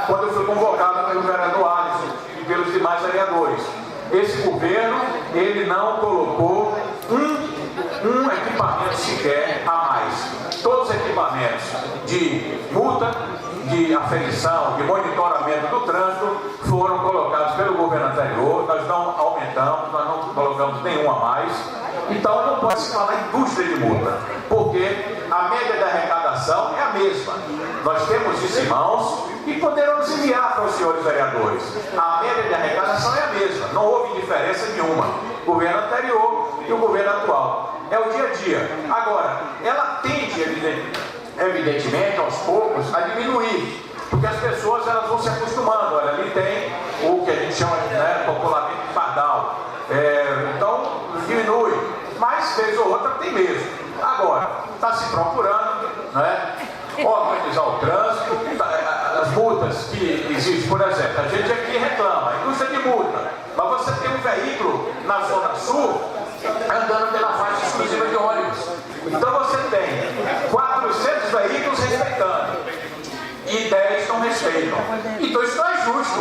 quando eu fui convocado pelo vereador Alisson e pelos demais vereadores. Esse governo, ele não colocou um equipamento sequer a mais. Todos os equipamentos de multa, de aferição, de monitoramento do trânsito foram colocados pelo governo anterior. Nós não aumentamos, nós não colocamos nenhum a mais. Então não pode se falar indústria de multa, porque a média da arrecadação é a mesma. Nós temos isso em mãos e poderemos enviar para os senhores vereadores. A média de arrecadação é a mesma, não houve diferença nenhuma. O governo anterior e o governo atual. É o dia a dia. Agora, ela tende, evidentemente, aos poucos, a diminuir, porque as pessoas elas vão se acostumando. Olha, ali tem o que a gente chama popularmente de pardal. Então, diminui, mas vez ou outra tem mesmo. Agora, está se procurando, organizar o trânsito, as multas que existem, por exemplo, a gente aqui reclama, a indústria de multa, mas você tem um veículo na Zona Sul andando pela faixa exclusiva de ônibus. Então você tem 400 veículos respeitando e 10 não respeitam. Então isso não é justo.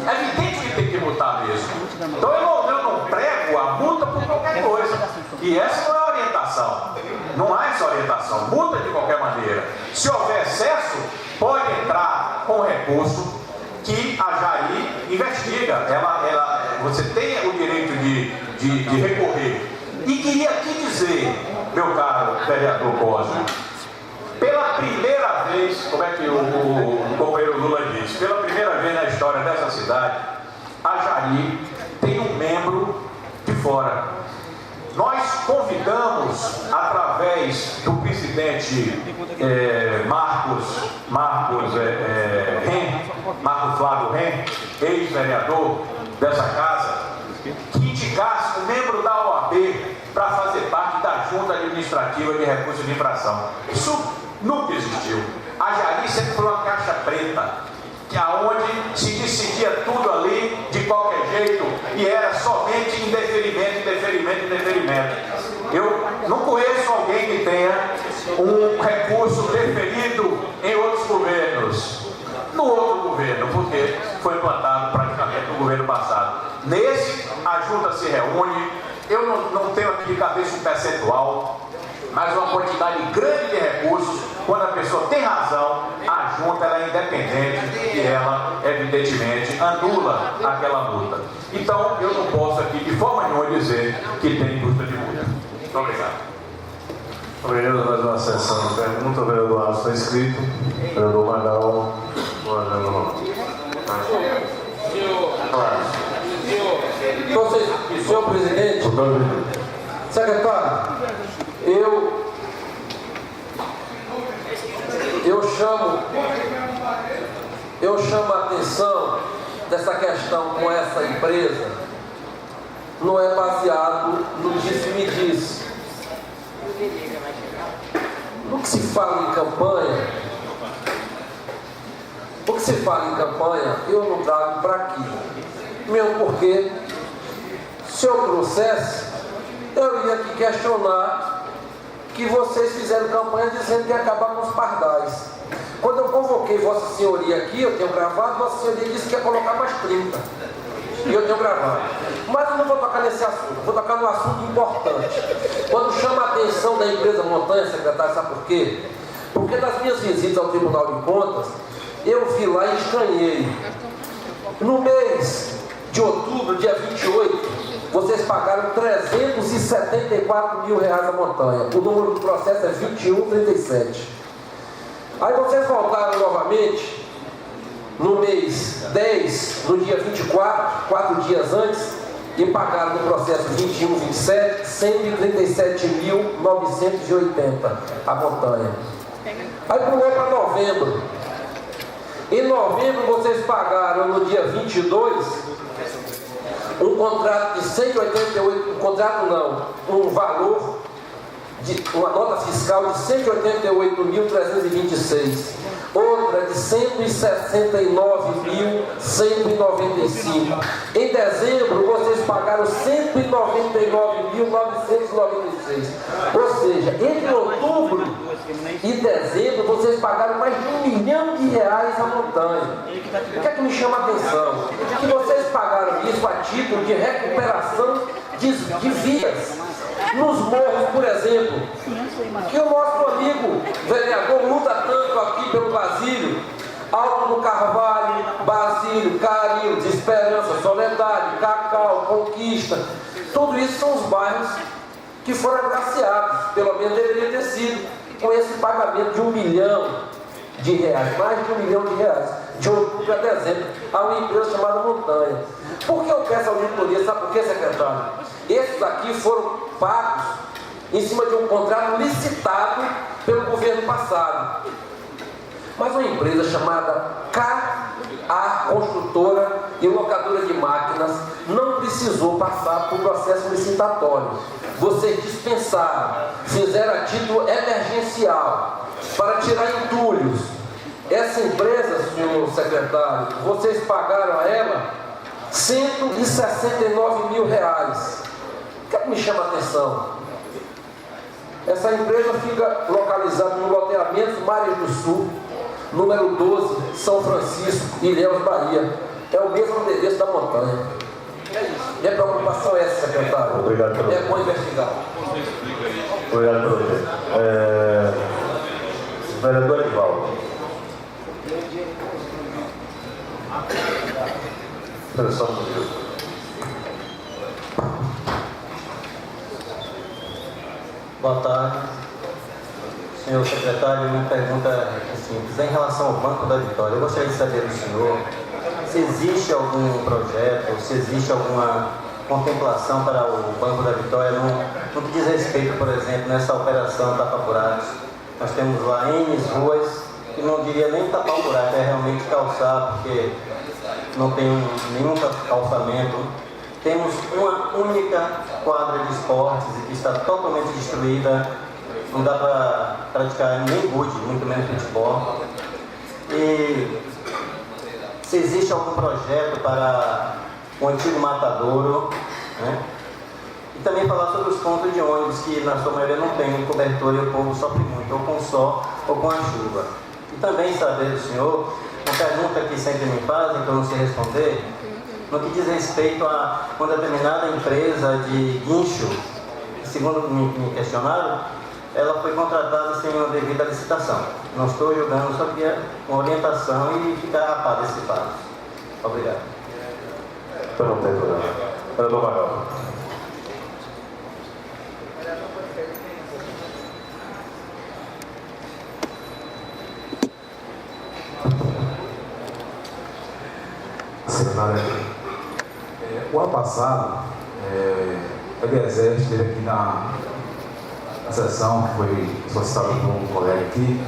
É evidente que tem que multar mesmo. Então eu não prego a multa por qualquer coisa. E essa não é a orientação. Não há essa orientação. Multa de qualquer maneira. Se houver excesso, pode entrar com recurso que a Jari investiga. Você tem o direito de recorrer. E queria aqui dizer, meu caro vereador Cosme, pela primeira vez, como é que o companheiro Lula disse, pela primeira vez na história dessa cidade, a Jari tem um membro de fora. Nós convidamos, através do presidente Marcos Flávio Ren, ex-vereador dessa casa, que indicasse um membro da OAB para fazer parte da Junta Administrativa de Recursos de Infração. Isso nunca existiu. A Jari sempre foi uma caixa preta, aonde se decidia tudo ali de qualquer jeito e era somente indeferimento. Eu não conheço alguém que tenha um recurso deferido em outros governos. No outro governo, porque foi implantado praticamente no governo passado. Nesse, a Junta se reúne, eu não tenho aqui de cabeça um percentual, mas uma quantidade grande de recursos. Quando a pessoa tem razão, a Junta ela é independente e ela, evidentemente, anula aquela multa. Então, eu não posso aqui, de forma nenhuma, dizer que tem indústria de multa. Muito obrigado. Obrigado por mais uma sessão de perguntas. O vereador Alisson está inscrito. O vereador Magal. Senhor presidente, secretário, eu chamo a atenção dessa questão com essa empresa, não é baseado no disse-me-disse. No que se fala em campanha, eu não trago para aqui. Mesmo porque, se eu trouxesse, eu ia aqui questionar que vocês fizeram campanha dizendo que ia acabar com os pardais. Quando eu convoquei Vossa Senhoria aqui, eu tenho gravado, Vossa Senhoria disse que ia colocar mais 30. E eu tenho gravado. Mas eu não vou tocar nesse assunto, vou tocar num assunto importante. Quando chama a atenção da empresa Montanha, secretário, sabe por quê? Porque nas minhas visitas ao Tribunal de Contas, eu vi lá e estranhei. No mês de outubro, dia 28, vocês pagaram R$374 mil a Montanha. O número do processo é 2137. Aí vocês voltaram novamente no mês 10, no dia 24, 4 dias antes, e pagaram no processo 2127, 137.980 a Montanha. Aí pulou para novembro. Em novembro vocês pagaram no dia 22 um contrato de 188, um valor de uma nota fiscal de 188.326, outra de 169.195. Em dezembro vocês pagaram 199.996. Ou seja, entre outubro em dezembro vocês pagaram mais de R$1 milhão à montanha. O que é que me chama a atenção? Que vocês pagaram isso a título de recuperação de vias. Nos morros, por exemplo, que o nosso amigo vereador luta tanto aqui pelo Basílio, Alto do Carvalho, Basílio, Carinho, de Esperança, Soledade, Cacau, Conquista. Tudo isso são os bairros que foram agraciados, pelo menos deveria ter sido, com esse pagamento de R$1 milhão, mais de R$1 milhão, de outubro a dezembro, a uma empresa chamada Montanha. Por que eu peço auditoria? Sabe por quê, secretário? Esses aqui foram pagos em cima de um contrato licitado pelo governo passado. Mas uma empresa chamada KA Construtora e Locadora de Máquinas não precisou passar por processo licitatório. Vocês dispensaram, fizeram a título emergencial para tirar entulhos. Essa empresa, senhor secretário, vocês pagaram a ela R$169 mil. O que é que me chama a atenção? Essa empresa fica localizada no loteamento Mares do Sul, número 12, São Francisco, Ilhéus, Bahia. É o mesmo endereço da Montanha. É isso. Minha preocupação é essa, secretário. Obrigado pelo... É bom investigar. Obrigado pelo tempo. Vereador Edivaldo. Só um minuto. Boa tarde. Senhor secretário, minha pergunta é simples. Em relação ao Banco da Vitória, eu gostaria de saber do senhor se existe algum projeto, se existe alguma contemplação para o Banco da Vitória no que diz respeito, por exemplo, nessa operação tapa-buracos. Nós temos lá N ruas, que não diria nem tapar o buraco, é realmente calçar, porque não tem nenhum calçamento. Temos uma única quadra de esportes e que está totalmente destruída, não dá para praticar nem gude, muito menos futebol. E se existe algum projeto para o antigo matadouro, né? E também falar sobre os pontos de ônibus que na sua maioria não tem cobertura e o povo sofre muito, ou com sol ou com a chuva. E também saber do senhor, uma pergunta que sempre me fazem, que eu não sei responder, no que diz respeito a uma determinada empresa de guincho, segundo me questionaram, ela foi contratada sem uma devida licitação. Não estou julgando, só queria uma orientação e ficar rapado desse fato. Obrigado. Vereador Maior. Secretário, o ano passado, ele esteve aqui na sessão que foi solicitada por um colega aqui.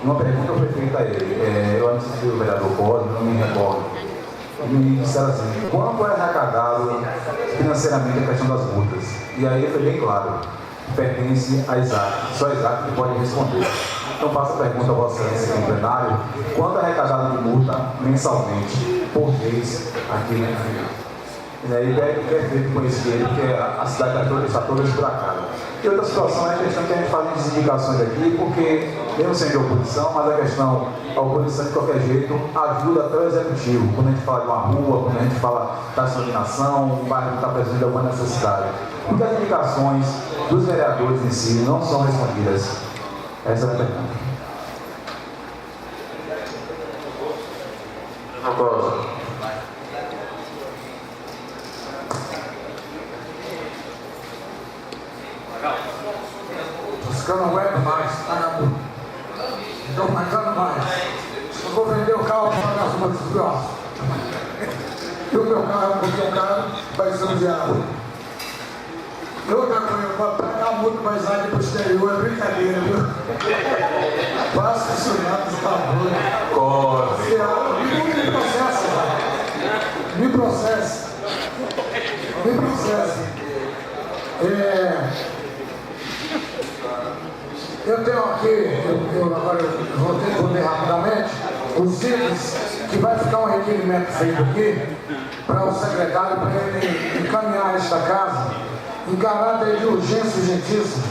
Uma pergunta foi feita a ele. Eu assisti o vereador Código, não me recordo. E me disseram assim: quanto é arrecadado financeiramente a questão das multas? E aí foi bem claro: pertence a Isaac, só Isaac que pode responder. Então faço a pergunta a Vossa Excelência no plenário: quanto é arrecadado de multa mensalmente, por mês, aqui na região? E aí é feito conhecido que a cidade está toda esburacada. E outra situação é a questão que a gente faz as indicações aqui, porque, mesmo sendo de oposição, mas a questão, a oposição de qualquer jeito ajuda até o executivo. Quando a gente fala de uma rua, quando a gente fala da iluminação, um bairro que está precisando de alguma necessidade. Porque as indicações dos vereadores em si não são respondidas. Essa é a pergunta. Eu não aguento mais, vagabundo. Estou aguentando mais. Eu vou vender o carro para pagar as multas pior. E o meu carro é um pouquinho caro, vai ser usado. E outra coisa, para pagar a multa para Isaac para o exterior é brincadeira, viu? Faça isso não, por favor. Me processa. Me processa. Me processa. Eu tenho aqui, agora eu vou responder rapidamente, os itens que vai ficar um requerimento feito aqui para o secretário, para ele encaminhar esta casa em caráter de urgência e urgentíssimo